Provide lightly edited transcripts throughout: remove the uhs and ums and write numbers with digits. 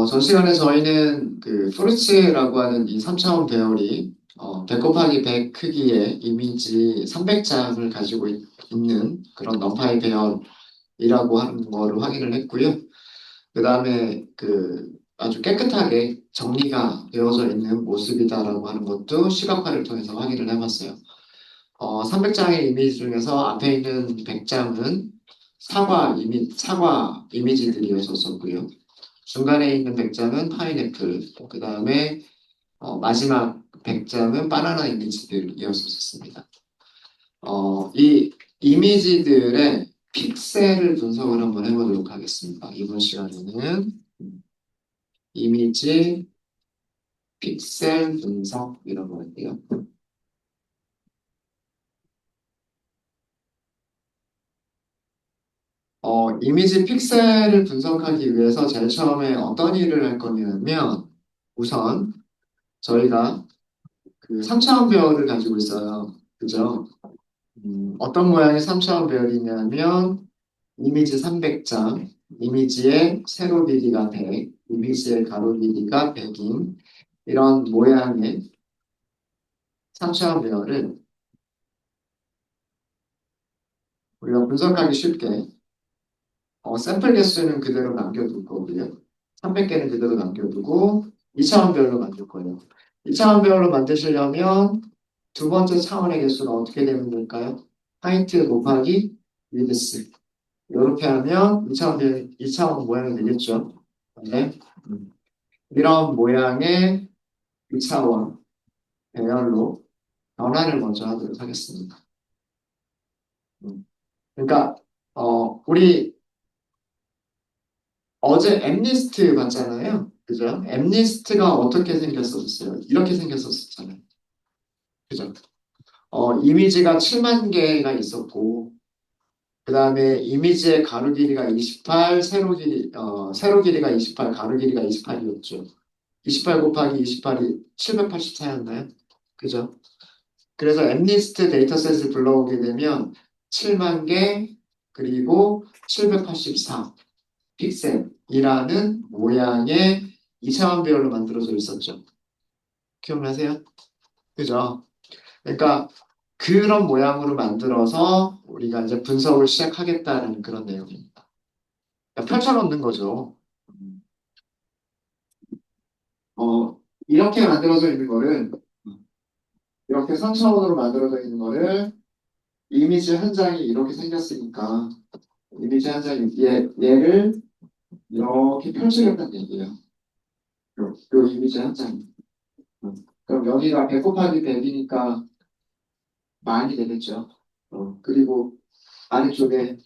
전 시간에 저희는 그 프루츠라고 하는 이 3차원 배열이 100 곱하기 100 크기의 이미지 300장을 가지고 있는 그런 너파이 배열이라고 하는 거를 확인을 했고요. 그 다음에 그 아주 깨끗하게 정리가 되어져 있는 모습이다라고 하는 것도 시각화를 통해서 확인을 해봤어요. 300장의 이미지 중에서 앞에 있는 100장은 사과 이미지들이었었고요. 중간에 있는 100장은 파인애플, 그 다음에 마지막 100장은 바나나 이미지들이었었습니다. 이 이미지들의 픽셀을 분석을 한번 해보도록 하겠습니다. 이번 시간에는 이미지 픽셀 분석이라고 할게요. 이미지 픽셀을 분석하기 위해서 제일 처음에 어떤 일을 할 거냐면 우선 저희가 그 3차원 배열을 가지고 있어요. 그죠? 어떤 모양의 3차원 배열이냐면 이미지 300장, 이미지의 세로 길이가 100, 이미지의 가로 길이가 100인 이런 모양의 3차원 배열을 우리가 분석하기 쉽게 샘플 개수는 그대로 남겨둘 거고요. 300개는 그대로 남겨두고 2차원 배열로 만들 거예요. 2차원 배열로 만드시려면 두 번째 차원의 개수는 어떻게 되면 될까요? 하이트 곱하기 위드스. 이렇게 하면 2차원 모양이 되겠죠. 네. 이런 모양의 2차원 배열로 변환을 먼저 하도록 하겠습니다. 그러니까 우리 어제 엠리스트 봤잖아요. 그죠? 엠리스트가 어떻게 생겼었어요? 이렇게 생겼었잖아요. 그죠? 이미지가 7만 개가 있었고, 그 다음에 이미지의 가로 길이가 28, 세로 길이가 28, 가로 길이가 28이었죠. 28 곱하기 28이 784였나요? 그죠? 그래서 엠리스트 데이터셋을 불러오게 되면 7만 개, 그리고 784 픽셀이라는 모양의 2차원 배열로 만들어져 있었죠. 기억나세요? 그죠? 그러니까 그런 모양으로 만들어서 우리가 이제 분석을 시작하겠다는 그런 내용입니다. 그러니까 펼쳐놓는 거죠. 이렇게 만들어져 있는 거를, 이렇게 3차원으로 만들어져 있는 거를 이미지 한 장이 이렇게 생겼으니까 이미지 한 장이 얘를 이렇게 펼치겠다는 얘기예요. 요 이미지 한 장이. 그럼 여기가 100 곱하기 100이니까 많이 되겠죠. 그리고 아래쪽에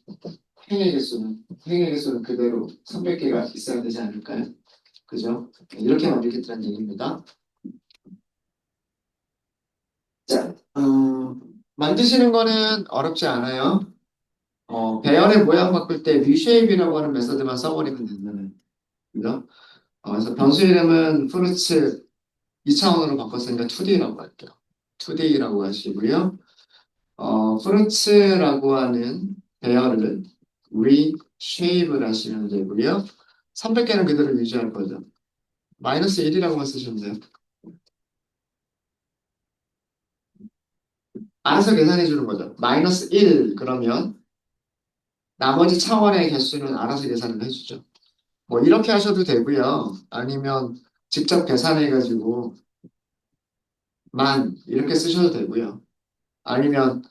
행의 개수는 그대로 300개가 있어야 되지 않을까요? 그죠? 이렇게 만들겠다는 얘기입니다. 자, 만드시는 거는 어렵지 않아요. 배열의 모양 바꿀 때 reshape이라고 하는 메서드만 써버리면 된다는. 그죠? 그래서 변수 이름은 fruits 2차원으로 바꿨으니까 2D라고 할게요. 2D라고 하시고요. fruits라고 하는 배열을 reshape를 하시면 되고요. 300개는 그대로 유지할 거죠. 마이너스 1이라고만 쓰시면 돼요. 알아서 계산해 주는 거죠. 마이너스 1 그러면 나머지 차원의 개수는 알아서 계산을 해주죠. 뭐 이렇게 하셔도 되고요. 아니면 직접 계산해가지고 만 이렇게 쓰셔도 되고요. 아니면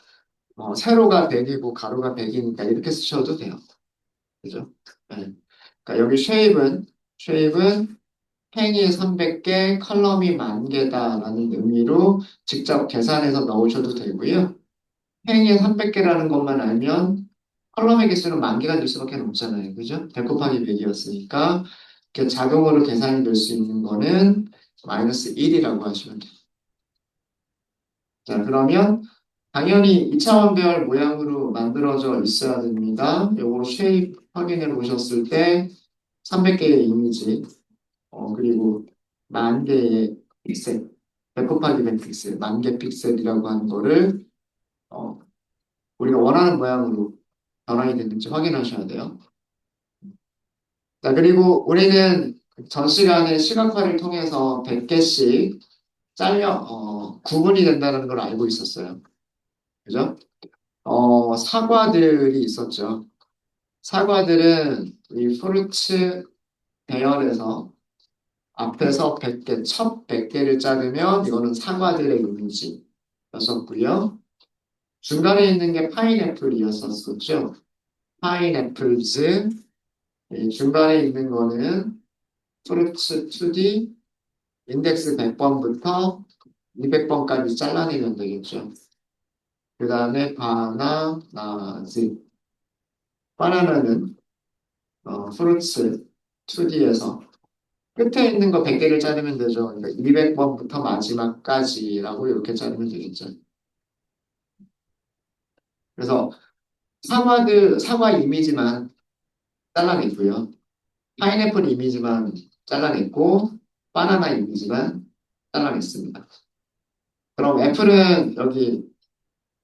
세로가 100이고 가로가 100이니까 이렇게 쓰셔도 돼요. 그죠? 네. 그러니까 여기 쉐입은 행이 300개, 컬럼이 10,000개다라는 의미로 직접 계산해서 넣으셔도 되고요. 행이 300개라는 것만 알면 컬럼의 개수는 10,000개가 될 수밖에 없잖아요. 그죠? 100 곱하기 100이었으니까 이렇게 자동으로 계산이 될 수 있는 거는 마이너스 1이라고 하시면 돼요. 자, 그러면 당연히 2차원 배열 모양으로 만들어져 있어야 됩니다. 요거 쉐입 확인해 보셨을 때 300개의 이미지, 그리고 10,000개의 픽셀, 100 곱하기 100 픽셀, 10,000개 픽셀이라고 하는 거를 어, 우리가 원하는 모양으로 변환이 됐는지 확인하셔야 돼요. 자, 그리고 우리는 전 시간에 시각화를 통해서 100개씩 구분이 된다는 걸 알고 있었어요. 그죠? 사과들이 있었죠. 사과들은 이 프루츠 배열에서 앞에서 100개, 첫 100개를 자르면 이거는 사과들의 이미지였었고요. 중간에 있는 게 파인애플이었었죠. 파인애플즈. 중간에 있는 거는 프루츠 2D 인덱스 100번부터 200번까지 잘라내면 되겠죠. 그 다음에 바나나즈. 바나나는 프루츠 2D에서 끝에 있는 거 100개를 자르면 되죠. 그러니까 200번부터 마지막까지라고 이렇게 자르면 되겠죠. 그래서 사과 이미지만 잘라냈고요. 파인애플 이미지만 잘라냈고, 바나나 이미지만 잘라냈습니다. 그럼 애플은 여기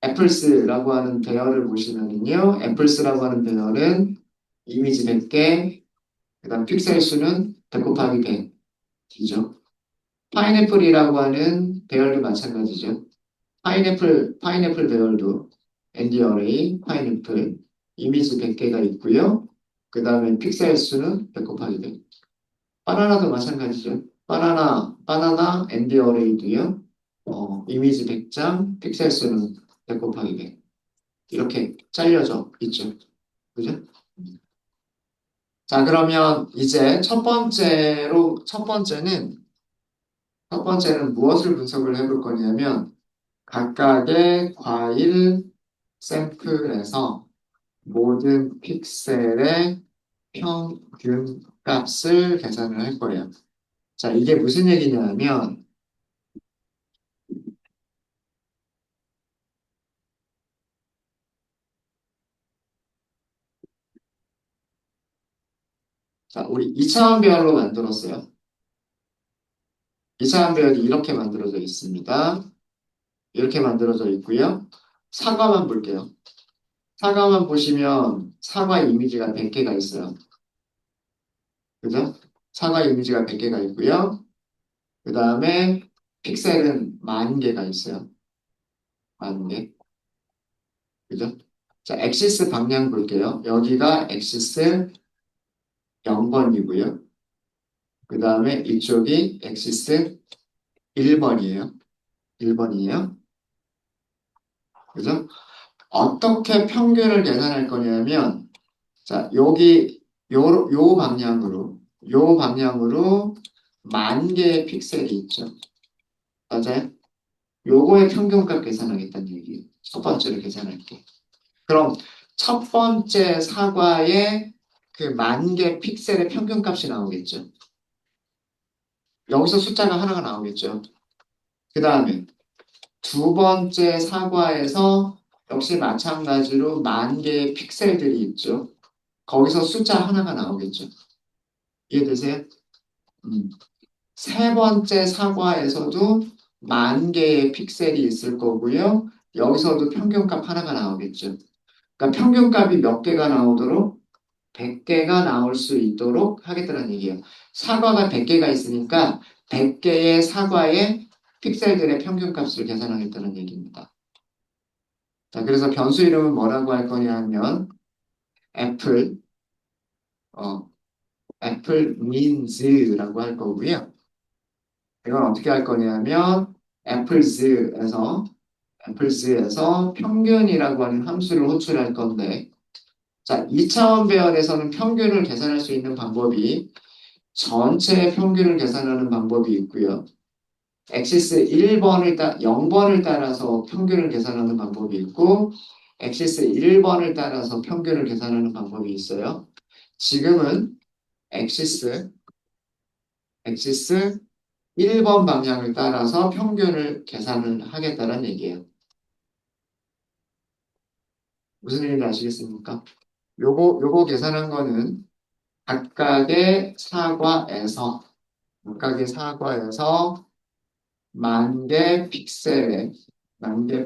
애플스라고 하는 배열을 보시면요. 애플스라고 하는 배열은 이미지 100개, 그 다음 픽셀 수는 100 곱하기 100이죠. 파인애플이라고 하는 배열도 마찬가지죠. 파인애플 배열도 ND 어레이, 파인애플, 이미지 100개가 있고요. 그 다음에 픽셀 수는 100 곱하기 100. 바나나도 마찬가지죠. 바나나 ND 어레이도요. 이미지 100장, 픽셀 수는 100 곱하기 100. 이렇게 잘려져 있죠. 그죠? 자, 그러면 이제 첫 번째는 무엇을 분석을 해볼 거냐면, 각각의 과일 샘플에서 모든 픽셀의 평균 값을 계산을 할 거예요. 자, 이게 무슨 얘기냐면, 자, 우리 2차원 배열로 만들었어요. 2차원 배열이 이렇게 만들어져 있습니다. 이렇게 만들어져 있고요. 사과만 볼게요. 사과만 보시면 사과 이미지가 100개가 있어요. 그죠? 사과 이미지가 100개가 있고요. 그 다음에 픽셀은 10,000개가 있어요. 10,000개. 그죠? 자, 엑시스 방향 볼게요. 여기가 엑시스 0번이고요. 그 다음에 이쪽이 엑시스 1번이에요. 1번이에요. 그죠? 어떻게 평균을 계산할 거냐면, 자, 요 방향으로 10,000개의 픽셀이 있죠. 맞아요? 요거의 평균값 계산하겠다는 얘기예요. 첫 번째로 계산할게. 그럼 첫 번째 사과의 그 10,000개 픽셀의 평균값이 나오겠죠. 여기서 숫자가 하나가 나오겠죠. 그 다음에 두 번째 사과에서 역시 마찬가지로 10,000개의 픽셀들이 있죠. 거기서 숫자 하나가 나오겠죠. 이해되세요? 음. 세 번째 사과에서도 10,000개의 픽셀이 있을 거고요. 여기서도 평균값 하나가 나오겠죠. 그러니까 평균값이 몇 개가 나오도록 100개가 나올 수 있도록 하겠다는 얘기예요. 사과가 100개가 있으니까 100개의 사과의 픽셀들의 평균값을 계산하겠다는 얘기입니다. 자, 그래서 변수 이름은 뭐라고 할 거냐 하면 애플, 어, 애플 means라고 할 거고요. 이건 어떻게 할 거냐면 애플즈에서 평균이라고 하는 함수를 호출할 건데 자, 2차원 배열에서는 평균을 계산할 수 있는 방법이 전체 평균을 계산하는 방법이 있고요. 엑시스 0번을 따라서 평균을 계산하는 방법이 있고 엑시스 1번을 따라서 평균을 계산하는 방법이 있어요. 지금은 엑시스, 엑시스 1번 방향을 따라서 평균을 계산을 하겠다는 얘기예요. 무슨 얘기인지 아시겠습니까? 요거 계산한 거는 각각의 사과에서 각각의 사과에서 10,000개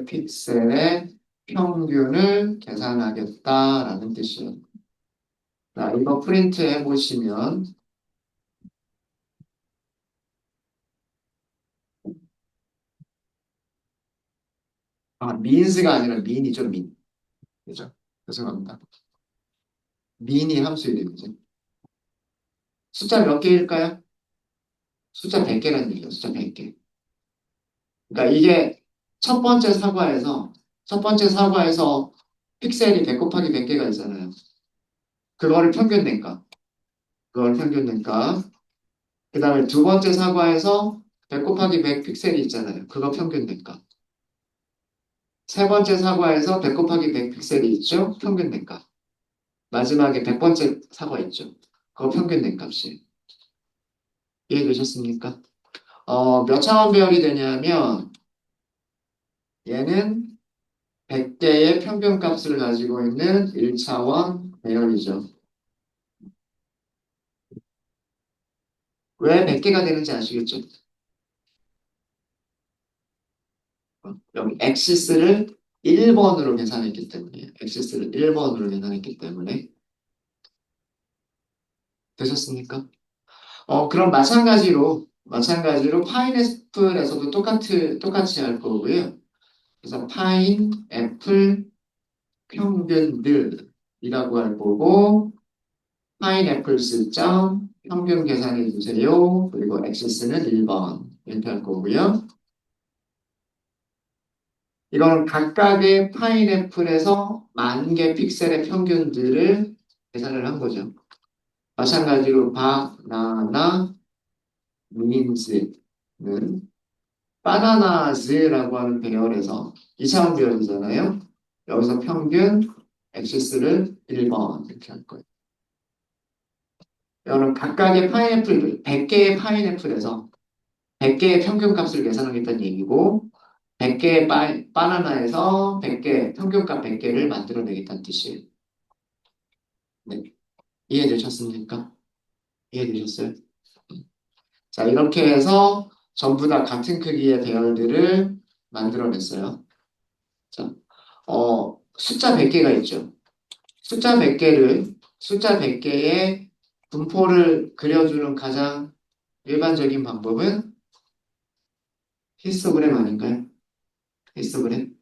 픽셀의 평균을 계산하겠다라는 뜻이에요. 자, 이거 프린트 해보시면 아, means가 아니라 mean이죠, mean. 그죠? 죄송합니다. mean이 함수 이름이죠. 숫자 몇 개일까요? 숫자 100개라는 얘기예요, 숫자 100개. 그러니까 이게 첫 번째 사과에서 픽셀이 100 곱하기 100개가 있잖아요. 그거를 평균 낸값. 그걸 평균 낸값. 그 다음에 두 번째 사과에서 100 곱하기 100 픽셀이 있잖아요. 그거 평균 낸값. 세 번째 사과에서 100 곱하기 100 픽셀이 있죠? 평균 낸값. 마지막에 100번째 사과 있죠? 그거 평균 낸값이. 이해되셨습니까? 몇 차원 배열이 되냐면 얘는 100개의 평균값을 가지고 있는 1차원 배열이죠. 왜 100개가 되는지 아시겠죠? 여기 엑시스를 1번으로 계산했기 때문에 엑시스를 1번으로 계산했기 때문에 되셨습니까? 그럼 마찬가지로 파인애플에서도 똑같이 할 거고요. 그래서 파인애플 평균들이라고 할 거고 파인애플스 점 평균 계산해 주세요. 그리고 엑시스는 1번 이렇게 할 거고요. 이거는 각각의 파인애플에서 10,000개 픽셀의 평균들을 계산을 한 거죠. 마찬가지로 바나나 민즈는 바나나즈라고 하는 배열에서 2차원 배열이잖아요. 여기서 평균 엑시스를 1번 이렇게 할 거예요. 이거는 각각의 파인애플, 100개의 파인애플에서 100개의 평균값을 계산하겠다는 얘기고 100개의 바나나에서 100개, 평균값 100개를 만들어내겠다는 뜻이에요. 네. 이해되셨습니까? 이해되셨어요? 자, 이렇게 해서 전부 다 같은 크기의 배열들을 만들어냈어요. 자, 숫자 100개가 있죠. 숫자 100개의 분포를 그려주는 가장 일반적인 방법은 히스토그램 아닌가요? 히스토그램?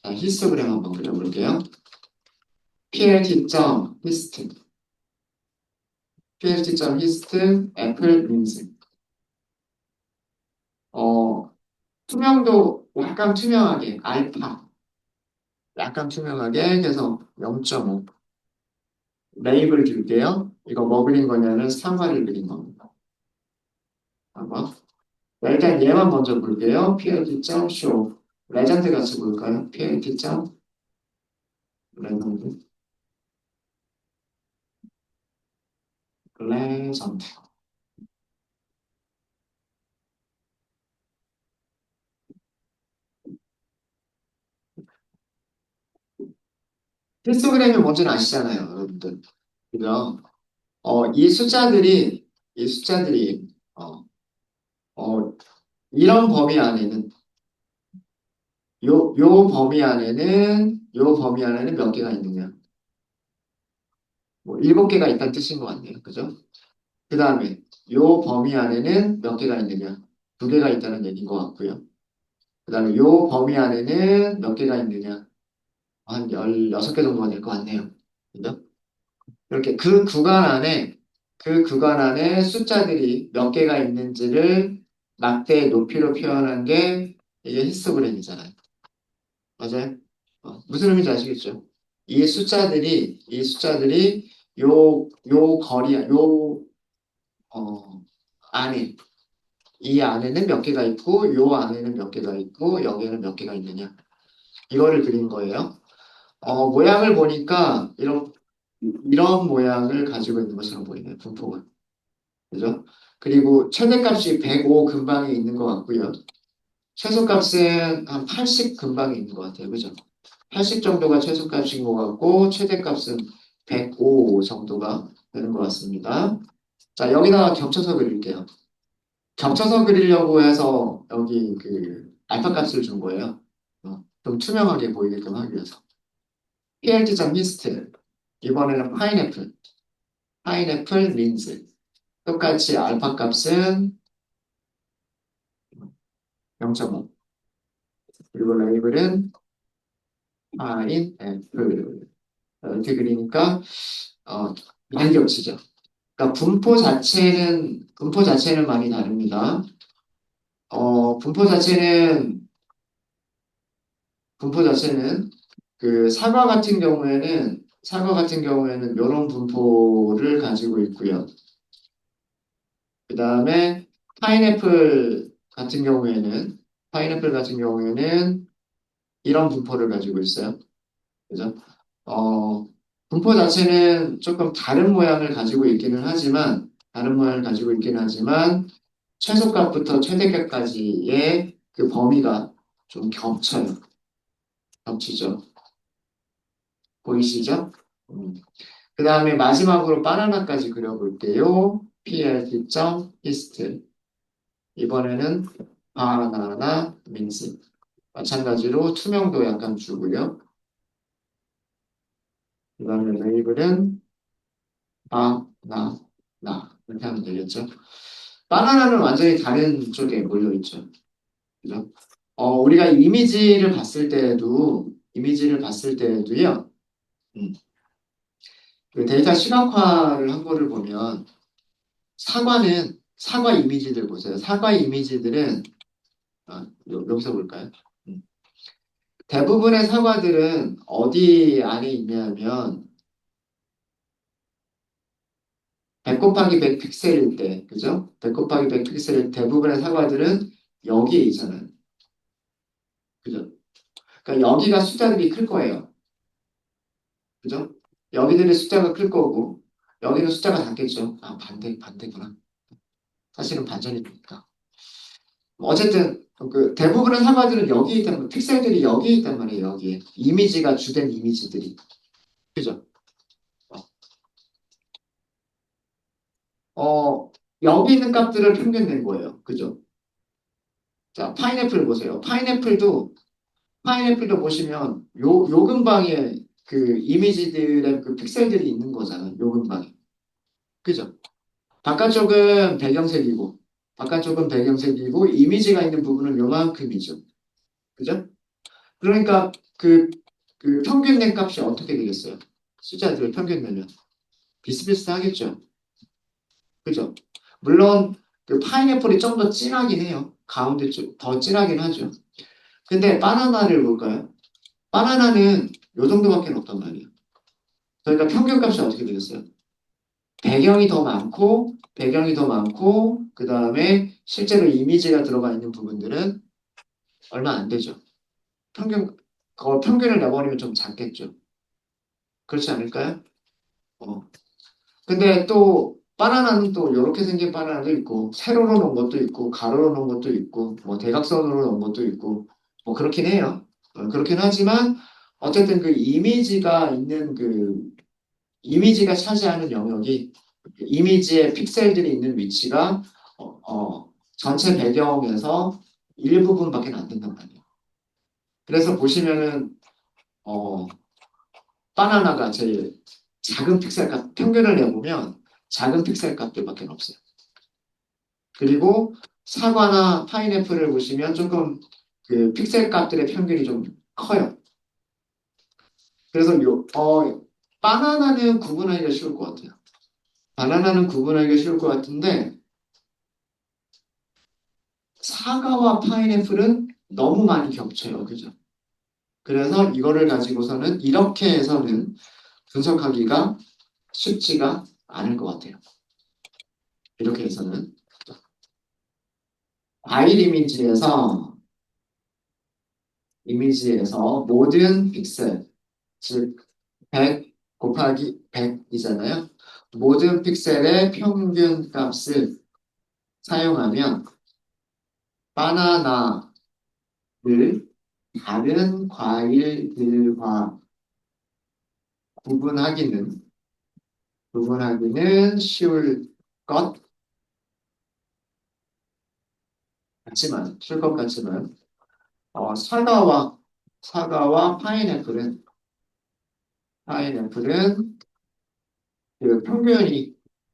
자, 히스토그램 한번 그려볼게요. plt.hist, plt.hist, 애플 윈즈. 어, 투명도 약간 투명하게 해서 0.5. 레이블 줄게요. 이거 뭐 그린 거냐면 상화를 그린 겁니다. 한번. 자, 일단 얘만 먼저 볼게요. plt.show. 레전드 같이 볼까요? plt.레전드. 레전드. 히스토그램이 뭔지는 아시잖아요, 여러분들. 그죠? 이 숫자들이, 어, 어, 이런 범위 안에는, 요 범위 안에는 몇 개가 있느냐? 뭐, 7개가 있다는 뜻인 것 같네요. 그죠? 그 다음에, 요 범위 안에는 몇 개가 있느냐? 2개가 있다는 얘기인 것 같고요. 그 다음에 요 범위 안에는 몇 개가 있느냐? 한 16개 정도가 될 것 같네요. 그죠? 이렇게 그 구간 안에 숫자들이 몇 개가 있는지를 막대의 높이로 표현한 게 이게 히스토그램이잖아요. 맞아요? 무슨 의미인지 아시겠죠? 이 숫자들이 요 거리, 어, 안에, 이 안에는 몇 개가 있고, 요 안에는 몇 개가 있고, 여기에는 몇 개가 있느냐. 이거를 그린 거예요. 모양을 보니까 이런 모양을 가지고 있는 것처럼 보이네요. 분포가. 그죠? 그리고 최대값이 105 근방에 있는 것 같고요. 최소값은 한 80 근방에 있는 것 같아요. 그죠? 80 정도가 최소값인 것 같고, 최대값은 105 정도가 되는 것 같습니다. 자, 여기다가 겹쳐서 그릴게요. 겹쳐서 그리려고 해서 여기 그 알파 값을 준 거예요. 좀 투명하게 보이게끔 하기 위해서. plt.hist 이번에는 파인애플 민즈 똑같이 알파 값은 0.5 그리고 레이블은 파인애플. 이렇게 그리니까 많이 겹치죠. 그러니까 분포 자체는 많이 다릅니다. 어, 분포 자체는 그 사과 같은 경우에는 이런 분포를 가지고 있고요. 그 다음에 파인애플 같은 경우에는 파인애플 같은 경우에는 이런 분포를 가지고 있어요. 그죠? 어, 분포 자체는 조금 다른 모양을 가지고 있기는 하지만 최소값부터 최대값까지의 그 범위가 좀 겹쳐요. 겹치죠. 보이시죠? 그 다음에 마지막으로 바나나까지 그려볼게요. plt.hist. 이번에는 바나나 민스. 마찬가지로 투명도 약간 주고요. 그 다음에 레이블은 바나나. 이렇게 하면 되겠죠. 바나나는 완전히 다른 쪽에 몰려있죠. 그죠? 우리가 이미지를 봤을 때에도요, 음, 그 데이터 시각화를 한 거를 보면, 사과 이미지들 보세요. 사과 이미지들은, 여기서 볼까요? 음. 대부분의 사과들은 어디 안에 있냐면, 100 곱하기 100 픽셀일 때, 그죠? 100 곱하기 100 픽셀일 때 대부분의 사과들은 여기에 있잖아요. 그죠? 그러니까 여기가 숫자들이 클 거예요. 그죠? 여기들의 숫자가 클 거고, 여기는 숫자가 작겠죠. 아, 반대구나. 사실은 반전이니까. 어쨌든, 그 대부분의 사과들은 여기에 있단 말이에요. 픽셀들이 여기에 있단 말이에요, 여기에. 이미지가 주된 이미지들이. 그죠? 어, 여기 있는 값들을 평균 낸 거예요. 그죠? 자, 파인애플도 보시면 요 근방에 그 이미지들의 그 픽셀들이 있는 거잖아요. 요 근방에. 그죠? 바깥쪽은 배경색이고, 이미지가 있는 부분은 요만큼이죠. 그죠? 그러니까 그 평균 낸 값이 어떻게 되겠어요? 숫자들을 평균 내면 비슷비슷하겠죠. 그죠? 물론 그 파인애플이 좀 더 진하긴 해요. 가운데 쪽 더 진하긴 하죠. 근데 바나나를 볼까요? 바나나는 요 정도밖에 없단 말이에요. 그러니까 평균값이 어떻게 되겠어요? 배경이 더 많고, 그 다음에 실제로 이미지가 들어가 있는 부분들은 얼마 안 되죠. 평균, 평균을 내버리면 좀 작겠죠. 그렇지 않을까요? 어. 근데 또, 바나나는 또 이렇게 생긴 바나나도 있고, 세로로 놓은 것도 있고, 가로로 놓은 것도 있고, 뭐 대각선으로 놓은 것도 있고, 뭐 그렇긴 해요. 그렇긴 하지만, 어쨌든 이미지가 차지하는 영역이 이미지의 픽셀들이 있는 위치가 어, 전체 배경에서 일부분밖에 안 된단 말이에요. 그래서 보시면은 어, 바나나가 제일 작은 픽셀 값 평균을 내보면 작은 픽셀 값들밖에 없어요. 그리고 사과나 파인애플을 보시면 조금 그 픽셀 값들의 평균이 좀 커요. 그래서 바나나는 구분하기가 쉬울 것 같아요. 바나나는 구분하기가 쉬울 것 같은데 사과와 파인애플은 너무 많이 겹쳐요. 그죠? 그래서 이거를 가지고서는 이렇게 해서는 분석하기가 쉽지가 않을 것 같아요. 이렇게 해서는. 과일 이미지에서 모든 픽셀, 즉 100 곱하기 100이잖아요. 모든 픽셀의 평균 값을 사용하면 바나나를 다른 과일들과 구분하기는 쉬울 것 쉬울 것 같지만, 사과와 파인애플은 그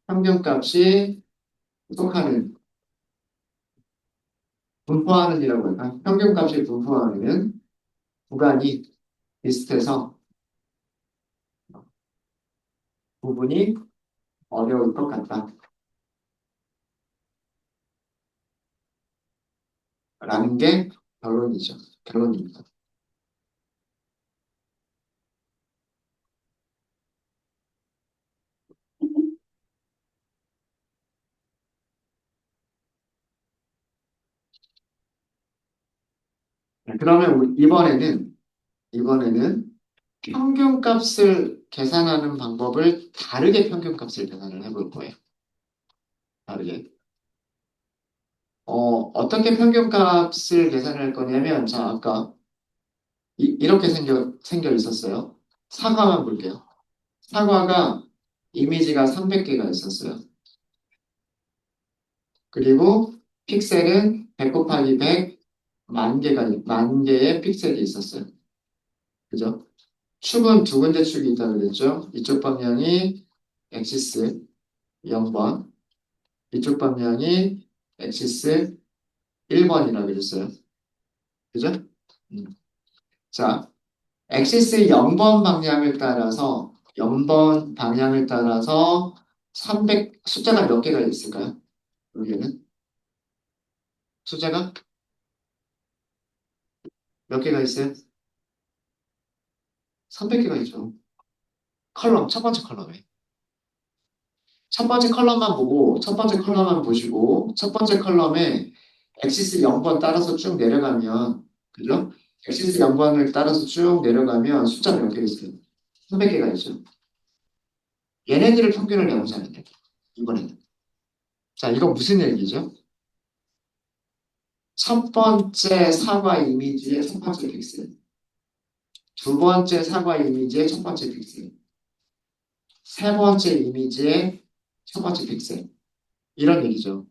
평균값이 속하는, 분포하는이라고 할까? 평균값이 분포하는 구간이 비슷해서 구분이 어려울 것 같다. 라는 게 결론이죠. 결론입니다. 네, 그러면 이번에는 평균값을 계산하는 방법을 다르게 평균값을 계산을 해볼 거예요. 다르게. 어떻게 평균값을 계산할 거냐면, 자, 아까 이렇게 생겨 있었어요. 사과만 볼게요. 사과가 이미지가 300개가 있었어요. 그리고 픽셀은 100 곱하기 100, 만 개의 픽셀이 있었어요. 그죠? 축은 두 군데 축이 있다고 그랬죠? 이쪽 방향이 엑시스 0번, 이쪽 방향이 엑시스 1번이라고 그랬어요. 그죠? 음. 자, 엑시스 0번 방향을 따라서 300, 숫자가 몇 개가 있을까요? 여기에는? 숫자가 몇 개가 있어요? 300개가 있죠. 첫 번째 컬럼에. 첫 번째 컬럼만 보시고, 첫 번째 컬럼에 엑시스 0번 따라서 쭉 내려가면, 그죠? 엑시스 0번을 따라서 쭉 내려가면 숫자 몇 개가 있어요? 300개가 있죠. 얘네들을 평균을 내보자는 얘기. 이번에는. 자, 이거 무슨 얘기죠? 첫 번째 사과 이미지의 첫 번째 픽셀. 두 번째 사과 이미지의 첫 번째 픽셀. 세 번째 이미지의 첫 번째 픽셀. 이런 얘기죠.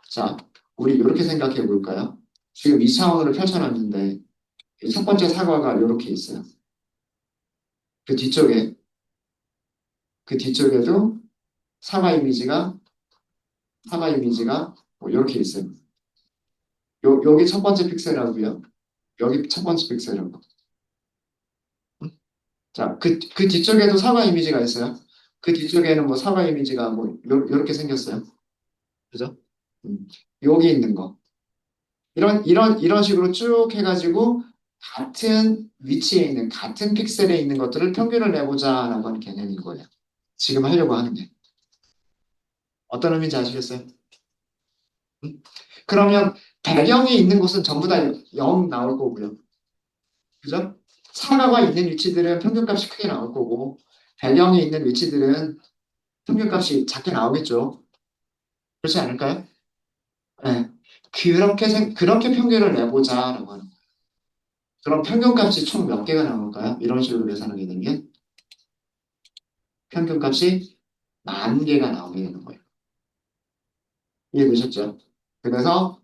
자, 우리 이렇게 생각해 볼까요? 지금 이 차원으로 펼쳐놨는데, 첫 번째 사과가 이렇게 있어요. 그 뒤쪽에, 그 뒤쪽에도 사과 이미지가, 사과 이미지가 뭐 이렇게 있어요. 여기 첫 번째 픽셀하고요. 여기 첫 번째 픽셀하고. 자, 그 뒤쪽에도 사과 이미지가 있어요. 그 뒤쪽에는 뭐 사과 이미지가 뭐 요렇게 생겼어요. 그죠? 음, 여기 있는 거. 이런 식으로 쭉 해가지고 같은 위치에 있는, 같은 픽셀에 있는 것들을 평균을 내보자라고 하는 개념인 거예요. 지금 하려고 하는 게. 어떤 의미인지 아시겠어요? 음? 그러면 배경이 있는 곳은 전부 다 0 나올 거고요. 그죠? 사과가 있는 위치들은 평균값이 크게 나올 거고, 배경이 있는 위치들은 평균값이 작게 나오겠죠. 그렇지 않을까요? 네. 그렇게 평균을 내보자라고 하는 거예요. 그럼 평균값이 총 몇 개가 나올까요? 이런 식으로 계산하게 되는 게 평균값이 10,000개가 나오게 되는 거예요. 이해되셨죠? 그래서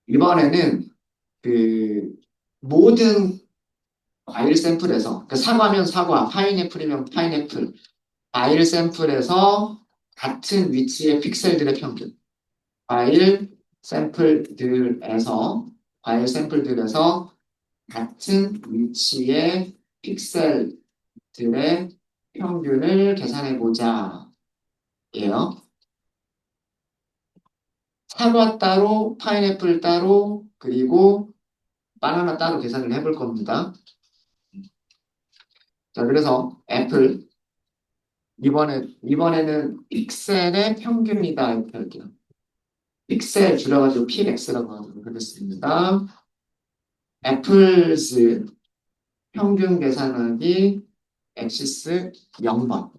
이번에는 그 모든 과일 샘플에서 그 사과면 사과, 파인애플이면 파인애플, 과일 샘플에서 같은 위치의 픽셀들의 평균, 과일 샘플들에서 과일 샘플들에서 같은 위치의 픽셀들의 평균을 계산해 보자. 예요. 사과 따로, 파인애플 따로, 그리고 바나나 따로 계산을 해볼 겁니다. 자, 그래서 애플 이번에는 픽셀의 평균이다 이렇게 할게요. 픽셀 줄여가지고 PX라고 하겠습니다. 애플즈 평균 계산하기 엑시스 0번.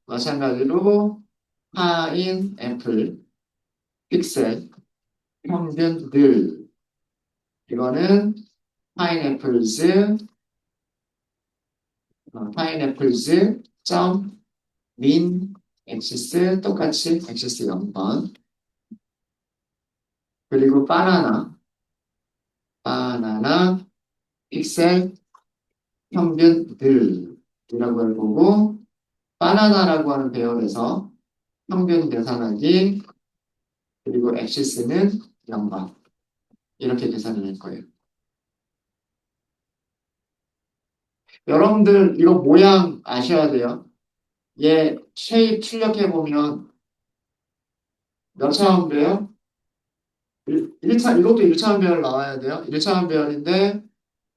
마찬가지로 파인 애플 픽셀 평균 늘 이거는 파인애플즈 파인애플즈 점 민 엑시스 똑같이 엑시스 0번 그리고 바나나 픽셀 평균 들이라고 할 거고 바나나라고 하는 배열에서 평균 계산하기 그리고 엑시스는 0번. 이렇게 계산을 할 거예요. 여러분들 이거 모양 아셔야 돼요. 얘 쉐입 출력해보면 몇 차원 배열? 1차, 이것도 1차원 배열 나와야 돼요. 1차원 배열인데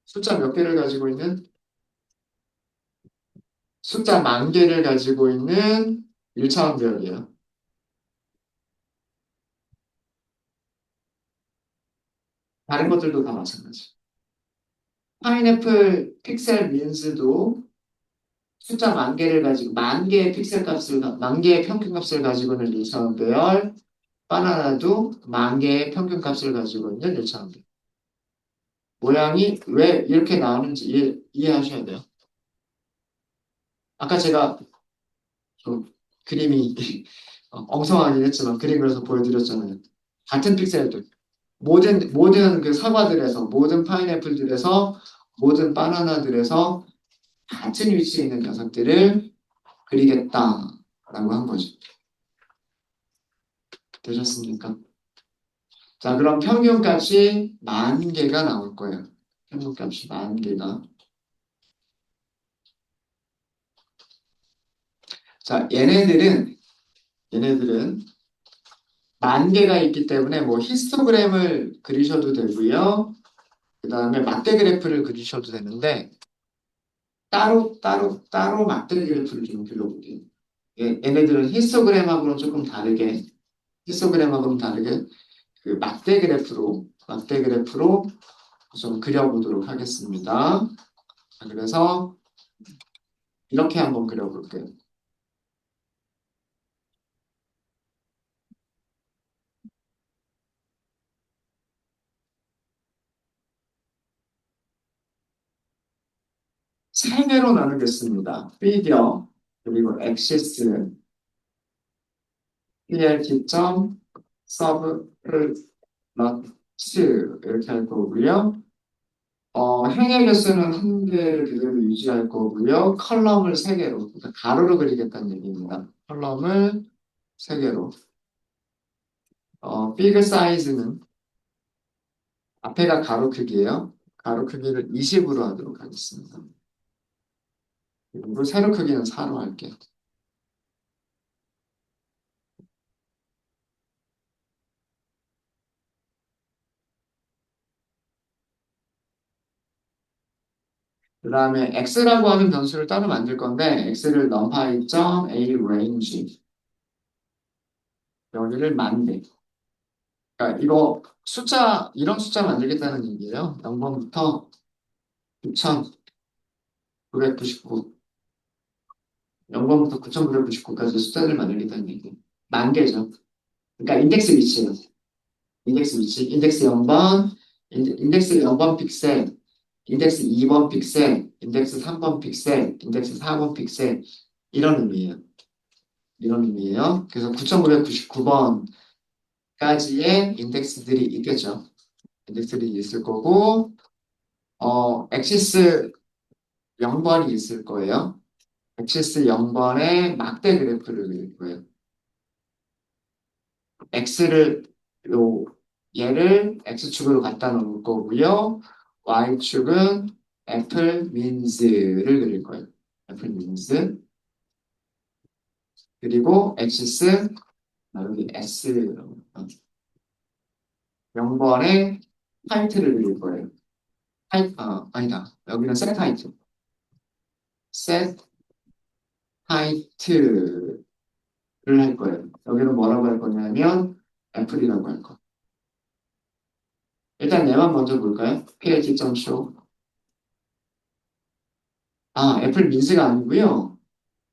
숫자 몇 개를 가지고 있는? 숫자 만 개를 가지고 있는 1차원 배열이에요. 다른 것들도 다 마찬가지. 파인애플 픽셀 민스도 숫자 만 개를 가지고 만 개의 픽셀 값을 만 개의 평균 값을 가지고 있는 1차원 배열. 바나나도 만 개의 평균 값을 가지고 있는 1차원 배열. 모양이 왜 이렇게 나오는지 이해하셔야 돼요. 아까 제가 좀 그림이 엉성하긴 했지만 그림 그려서 보여드렸잖아요. 같은 픽셀들. 모든 그 사과들에서, 모든 파인애플들에서, 모든 바나나들에서 같은 위치에 있는 녀석들을 그리겠다라고 한 거죠. 되셨습니까? 자, 그럼 평균값이 만 개가 나올 거예요. 평균값이 만 개가. 자, 얘네들은 만 개가 있기 때문에 뭐 히스토그램을 그리셔도 되고요. 그 다음에 막대 그래프를 그리셔도 되는데 따로 막대 그래프를 좀 그려볼게요. 얘네들은 히스토그램하고는 다르게 그 막대 그래프로 좀 그려보도록 하겠습니다. 자, 그래서 이렇게 한번 그려볼게요. 세 개로 나누겠습니다. 피겨 그리고 엑시스 PLT.sub 플러스 이렇게 할 거고요. 행의 개수는 한 개를 그대로 유지할 거고요. 컬럼을 세 개로, 그러니까 가로로 그리겠다는 얘기입니다. 컬럼을 세 개로. 비그 사이즈는 앞에가 가로 크기예요. 가로 크기를 20으로 하도록 하겠습니다. 그리고 세로 크기는 4로 할게요. 그 다음에 x라고 하는 변수를 따로 만들 건데 x를 numpy.a range 여기를 만대. 그러니까 이거 이런 숫자 만들겠다는 얘기예요. 0번부터 9,999, 0번부터 9,999까지 숫자를 만들겠다는 얘기예요. 만 개죠. 그러니까 인덱스 위치예요. 인덱스 위치. 인덱스 0번, 인덱스 0번 픽셀, 인덱스 2번 픽셀, 인덱스 3번 픽셀, 인덱스 4번 픽셀 이런 의미예요. 이런 의미예요. 그래서 9,999번까지의 인덱스들이 있겠죠. 인덱스들이 있을 거고 엑시스 0번이 있을 거예요. 엑시스 0번의 막대 그래프를 그릴 거예요. x를 요 얘를 x축으로 갖다 놓을 거고요. y축은 애플 민스를 그릴 거예요. 애플 민스 그리고 엑시스 여기 s 0번의 하이트를 그릴 거예요. 아니다. 여기는 set height. set height를 할 거예요. 여기는 뭐라고 할 거냐면 애플이라고 할 거. 일단 얘만 먼저 볼까요? plt.show. 애플 민스가 아니고요.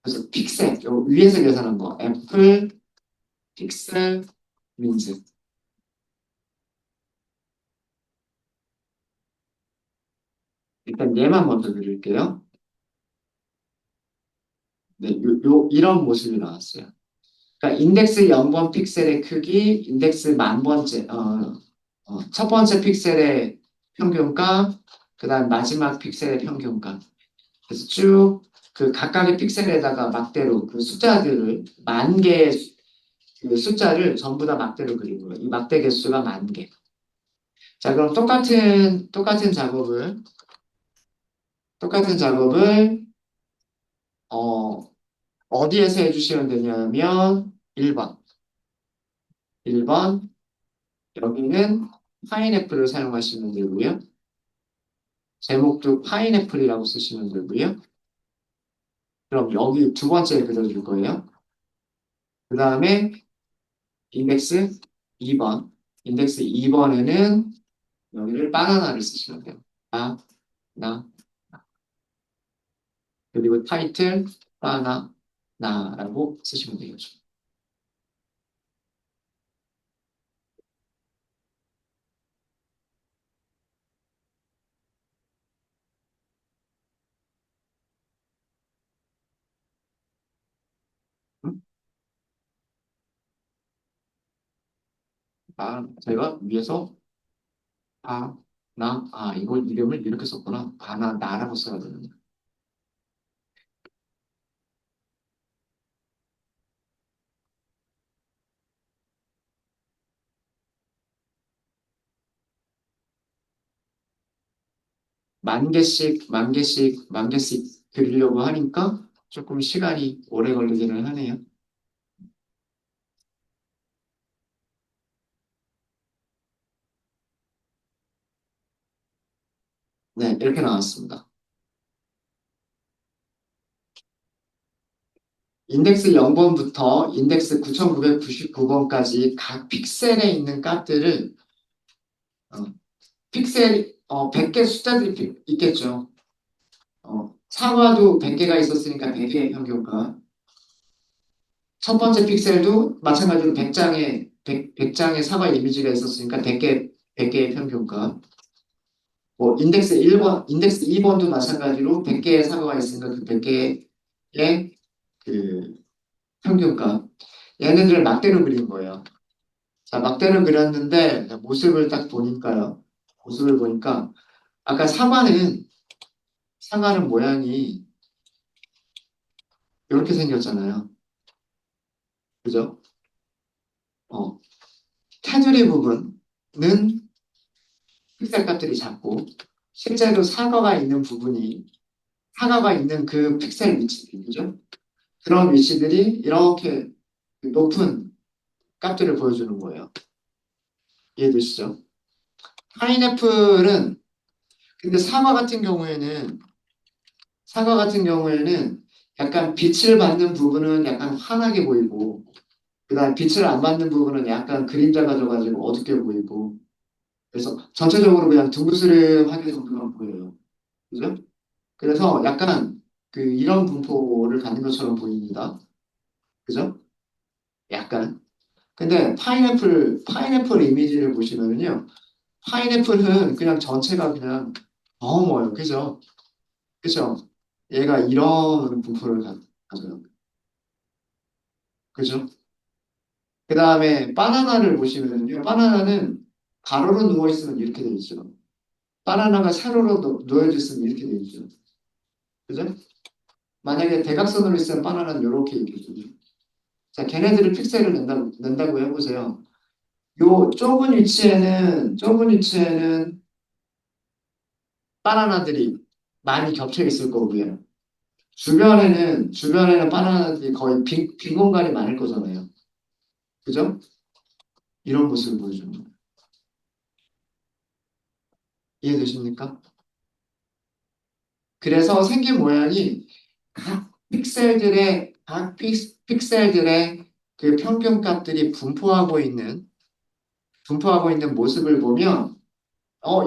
그래서 픽셀, 요 위에서 계산한 거. 애플 픽셀 민스. 일단 얘만 먼저 그릴게요. 네, 이런 모습이 나왔어요. 그러니까 인덱스 0번 픽셀의 크기, 인덱스 만 번째, 첫 번째 픽셀의 평균값, 그 다음 마지막 픽셀의 평균값. 그래서 쭉 그 각각의 픽셀에다가 막대로 그 숫자들을 만 개의 그 숫자를 전부 다 막대로 그린 거예요. 이 막대 개수가 10,000개. 자, 그럼 똑같은 작업을, 어, 어디에서 해주시면 되냐면, 1번. 1번, 여기는 파인애플을 사용하시면 되고요. 제목도 파인애플이라고 쓰시면 되고요. 그럼 여기 두 번째 그려줄 거예요. 그 다음에 인덱스 2번. 인덱스 2번에는 여기를 바나나를 쓰시면 돼요. 아, 나, 그리고 타이틀, 바나나라고 쓰시면 되겠죠. 음? 제가 위에서 이걸 이름을 이렇게 썼구나. 바나나라고 써야 되는데. 만 개씩, 만 개씩, 만 개씩 그리려고 하니까 조금 시간이 오래 걸리기는 하네요. 네, 이렇게 나왔습니다. 인덱스 0번부터 인덱스 9999번까지 각 픽셀에 있는 값들을 어, 100개 숫자들이 있겠죠. 사과도 100개가 있었으니까 100개의 평균가. 첫 번째 픽셀도 마찬가지로 100장의 사과 이미지가 있었으니까 100개의 평균가. 뭐 인덱스 1번, 인덱스 2번도 마찬가지로 100개의 사과가 있으니까 그 100개의 그 평균가. 얘네들을 막대로 그린 거예요. 자, 막대로 그렸는데 모습을 딱 보니까요. 모습을 보니까 아까 사과는 모양이 이렇게 생겼잖아요. 그죠? 어, 테두리 부분은 픽셀 값들이 작고 실제로 사과가 있는 그 픽셀 위치들, 그죠? 그런 위치들이 이렇게 높은 값들을 보여주는 거예요. 이해되시죠? 파인애플은 근데 사과 같은 경우에는 약간 빛을 받는 부분은 약간 환하게 보이고 그다음 빛을 안 받는 부분은 약간 그림자가 져가지고 어둡게 보이고 그래서 전체적으로 그냥 둥그스름하게 정도만 보여요. 그죠? 그래서 약간 이런 분포를 갖는 것처럼 보입니다. 그죠? 약간. 근데 파인애플 이미지를 보시면은요. 파인애플은 그냥 전체가 그냥 어머요. 그죠? 그죠? 얘가 이런 분포를 가져요. 그죠? 그 다음에 바나나를 보시면은요. 바나나는 가로로 누워있으면 이렇게 돼 있죠. 바나나가 세로로 놓여져 있으면 이렇게 돼 있죠. 그죠? 만약에 대각선으로 있으면 바나나는 이렇게 있겠죠. 자, 걔네들을 픽셀을 낸다고 해보세요. 요 좁은 위치에는 바나나들이 많이 겹쳐 있을 거고요. 주변에는 바나나들이 거의 빈 공간이 많을 거잖아요. 그죠? 이런 모습을 보여주는 거예요. 이해되십니까? 그래서 생긴 모양이 각 픽셀들의 그 평균값들이 분포하고 있는 모습을 보면,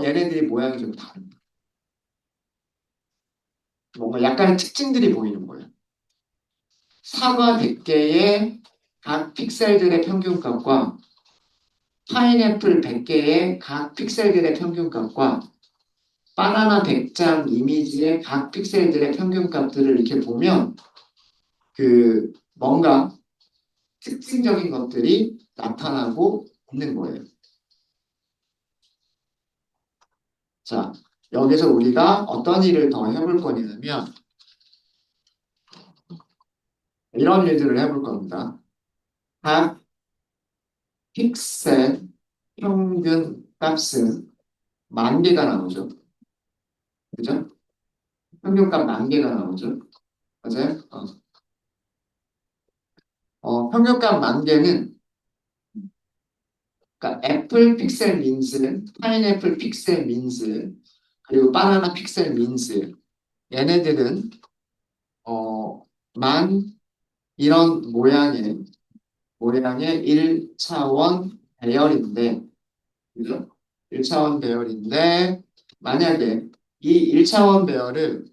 얘네들이 모양이 좀 다릅니다. 뭔가 약간의 특징들이 보이는 거예요. 사과 100개의 각 픽셀들의 평균값과 파인애플 100개의 각 픽셀들의 평균값과 바나나 100장 이미지의 각 픽셀들의 평균값들을 이렇게 보면 뭔가 특징적인 것들이 나타나고 있는 거예요. 자, 여기서 우리가 어떤 일을 더 해볼 거냐면 이런 일들을 해볼 겁니다. 픽셀 평균 값은 만 개가 나오죠. 그죠? 평균값 만 개가 나오죠. 맞아요? 평균값 만 개는, 그러니까 애플 픽셀 민스, 파인애플 픽셀 민스, 그리고 바나나 픽셀 민스. 얘네들은, 어, 만, 이런 모양의 1차원 배열인데, 그죠? 1차원 배열인데, 만약에 이 1차원 배열을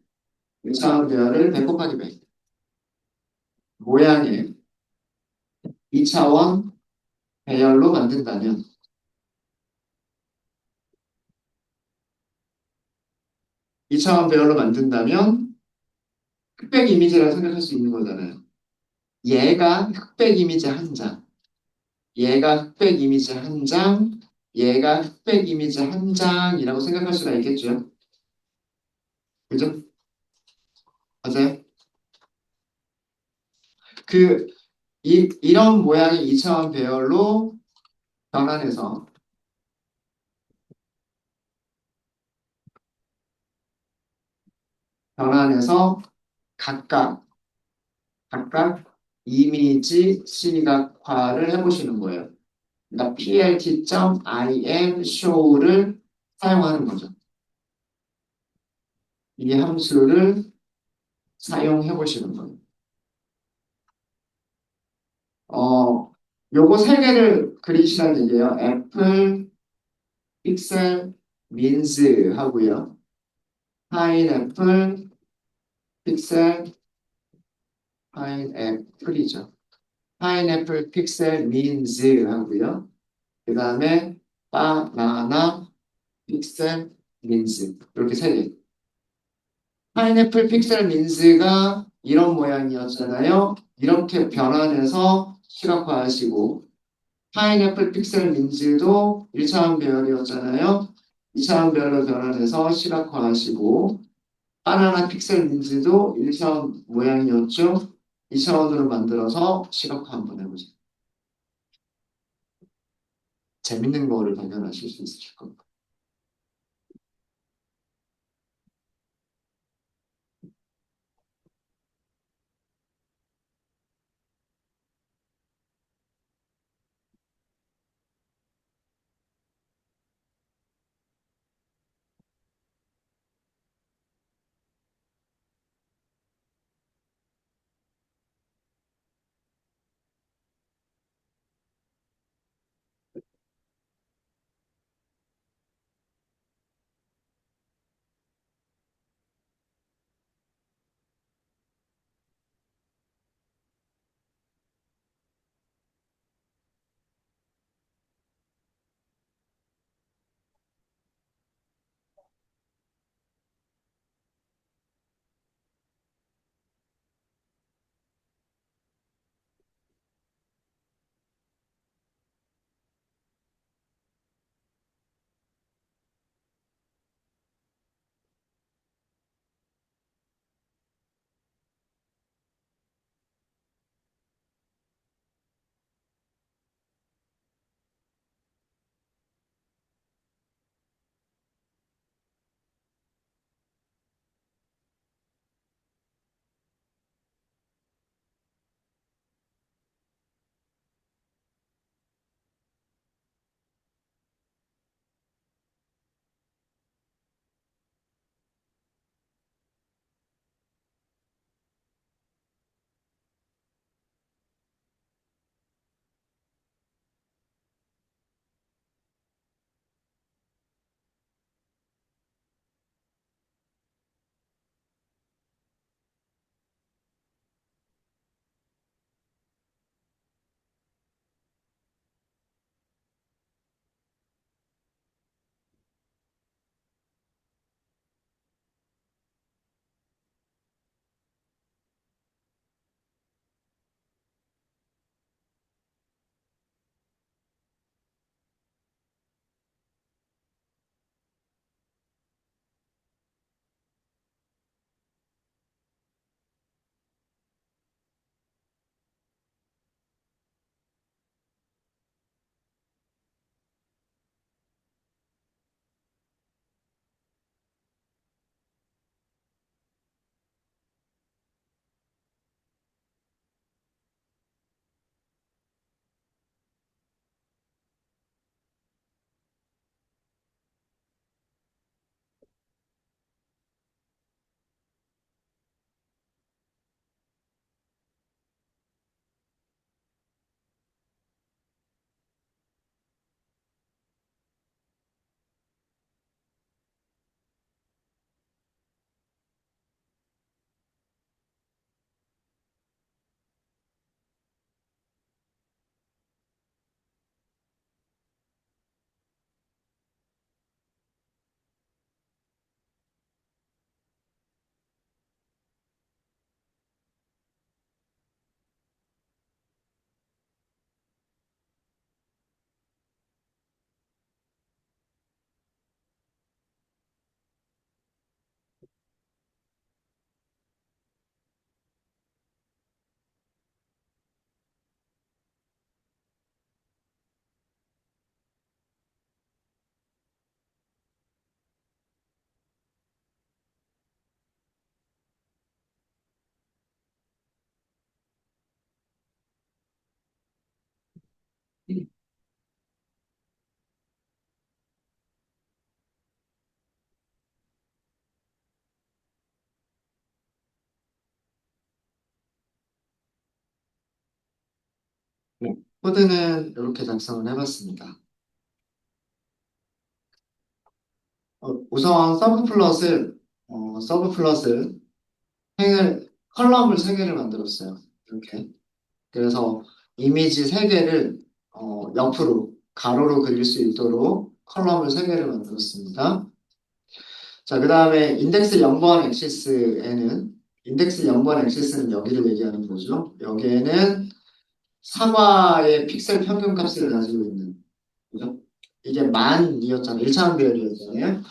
100 곱하기 100, 모양의 2차원 배열로 만든다면, 2차원 배열로 만든다면 흑백 이미지라고 생각할 수 있는 거잖아요. 얘가 흑백 이미지 한 장, 얘가 흑백 이미지 한 장, 얘가 흑백 이미지 한 장이라고 생각할 수가 있겠죠. 그죠? 맞아요? 그, 이런 모양의 2차원 배열로 변환해서, 변환해서 각각, 각각 이미지 시각화를 해보시는 거예요. 그러니까 plt.im show를 사용하는 거죠. 이 함수를 사용해 보시는 거예요. 요거 세 개를 그리시라는 얘기예요. 애플, 픽셀, 민스 하고요. 파인애플, 픽셀, 파인애플이죠. 파인애플, 픽셀, 민스 하고요. 그 다음에 바나나, 픽셀, 민스 이렇게 세 개. 파인애플, 픽셀, 민스가 이런 모양이었잖아요. 이렇게 변환해서 시각화하시고 파인애플 픽셀 민즈도 1차원 배열이었잖아요. 2차원 배열로 변환해서 시각화하시고 바나나 픽셀 민즈도 1차원 모양이었죠. 2차원으로 만들어서 시각화 한번 해보세요. 재밌는 거를 발견하실 수 있으실 겁니다. 네. 코드는 이렇게 작성을 해봤습니다. 우선 서브 플롯을 컬럼을 세 개를 만들었어요. 이렇게. 그래서 이미지 세 개를 옆으로 가로로 그릴 수 있도록 컬럼을 세 개를 만들었습니다. 자, 그 다음에 인덱스 0번 엑시스는 여기를 얘기하는 거죠. 여기에는 사과의 픽셀 평균 값을 가지고 있는 거죠. 이게 만이었잖아요. 1차원 배열이었잖아요.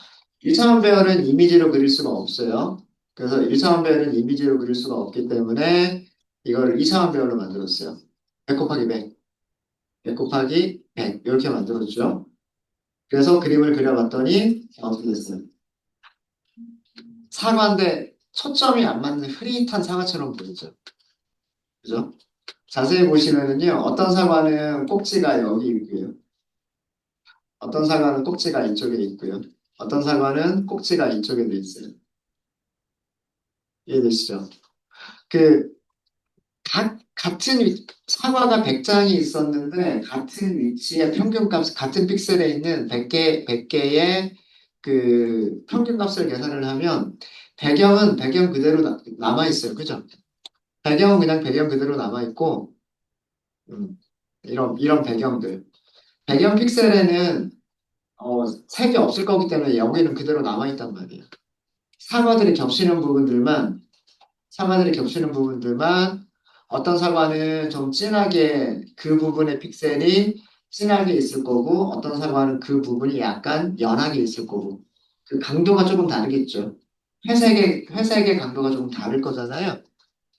1차원 배열은 이미지로 그릴 수가 없어요. 그래서 1차원 배열은 이미지로 그릴 수가 없기 때문에 이걸 2차원 배열로 만들었어요. 100 곱하기 100, 100 곱하기 100 이렇게 만들었죠. 그래서 그림을 그려봤더니 어떻게 됐어요? 사과인데 초점이 안 맞는 흐릿한 사과처럼 보이죠. 그죠? 자세히 보시면은요, 어떤 사과는 꼭지가 여기 있고요. 어떤 사과는 꼭지가 이쪽에 있고요. 어떤 사과는 꼭지가 이쪽에 돼 있어요. 이해되시죠? 그, 사과가 100장이 있었는데, 같은 위치에 평균값, 같은 픽셀에 있는 100개의 그 평균값을 계산을 하면, 배경은 배경 그대로 남아있어요. 그죠? 배경은 그냥 배경 그대로 남아있고, 음, 이런 배경들. 배경 픽셀에는 색이 없을 거기 때문에 여기는 그대로 남아있단 말이에요. 사과들이 겹치는 부분들만, 사과들이 겹치는 부분들만 어떤 사과는 좀 진하게 그 부분의 픽셀이 진하게 있을 거고 어떤 사과는 그 부분이 약간 연하게 있을 거고 그 강도가 조금 다르겠죠. 회색의 강도가 조금 다를 거잖아요.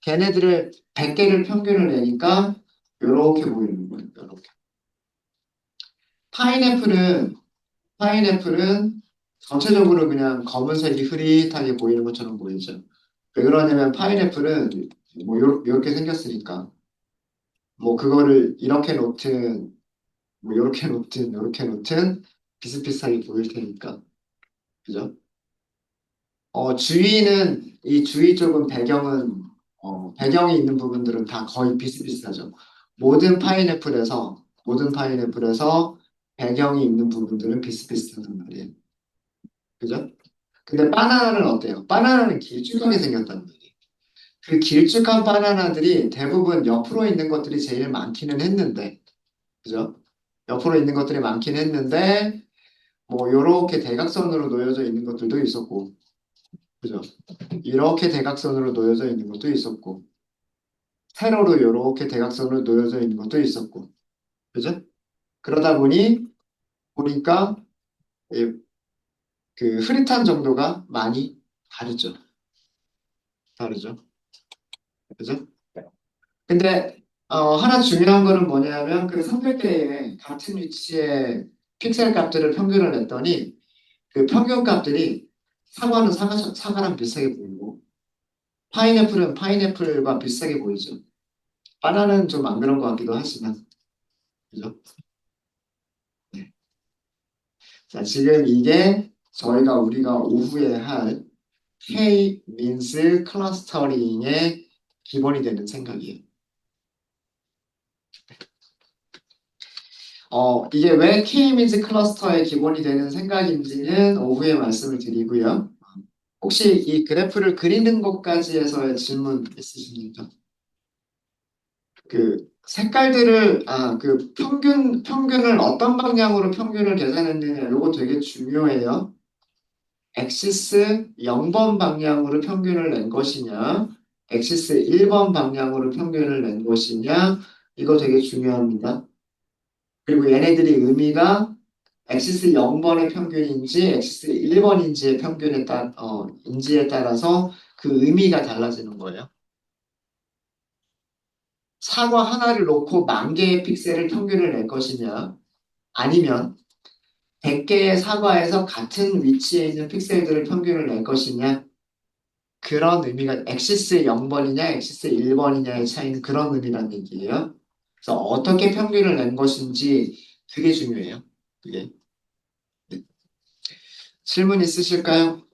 걔네들을 100개를 평균을 내니까 이렇게 보이는 거예요. 요렇게. 파인애플은 파인애플은 전체적으로 그냥 검은색이 흐릿하게 보이는 것처럼 보이죠. 왜 그러냐면 파인애플은 뭐 요렇게 생겼으니까 뭐 그거를 이렇게 놓든 뭐 요렇게 놓든 비슷비슷하게 보일 테니까 그죠? 이 주위 쪽은 배경이 있는 부분들은 다 거의 비슷비슷하죠. 모든 파인애플에서 배경이 있는 부분들은 비슷비슷하단 말이에요. 그죠? 근데 바나나는 어때요? 바나나는 길쭉하게 생겼단 말이에요. 그 길쭉한 바나나들이 대부분 옆으로 있는 것들이 제일 많기는 했는데, 그죠? 옆으로 있는 것들이 많긴 했는데, 뭐, 요렇게 대각선으로 놓여져 있는 것들도 있었고, 그죠? 이렇게 대각선으로 놓여져 있는 것도 있었고, 세로로 요렇게 대각선으로 놓여져 있는 것도 있었고, 그죠? 그러다 보니까, 이- 그 흐릿한 정도가 많이 다르죠. 다르죠. 그죠? 근데 하나 중요한 거는 뭐냐면 그 300개의 같은 위치의 픽셀 값들을 평균을 냈더니 그 평균 값들이 사과랑 비슷하게 보이고 파인애플은 파인애플과 비슷하게 보이죠. 바나나는 좀 안 그런 것 같기도 하지만 그죠? 네. 자, 지금 이게 우리가 오후에 할 K-민스 클러스터링의 기본이 되는 생각이에요. 이게 왜 K-means 클러스터의 기본이 되는 생각인지는 오후에 말씀을 드리고요. 혹시 이 그래프를 그리는 것까지 해서의 질문 있으십니까? 평균을 어떤 방향으로 평균을 계산했느냐, 이거 되게 중요해요. 엑시스 0번 방향으로 평균을 낸 것이냐, 엑시스 1번 방향으로 평균을 낸 것이냐, 이거 되게 중요합니다. 그리고 얘네들이 의미가 엑시스 0번의 평균인지 엑시스 1번인지의 인지에 따라서 그 의미가 달라지는 거예요. 사과 하나를 놓고 10,000개의 픽셀을 평균을 낼 것이냐, 아니면 100개의 사과에서 같은 위치에 있는 픽셀들을 평균을 낼 것이냐, 그런 의미가 엑시스 0번이냐, 엑시스 1번이냐의 차이는 그런 의미란 얘기예요. 그래서 어떻게 평균을 낸 것인지 그게 중요해요. 그게. 네. 질문 있으실까요?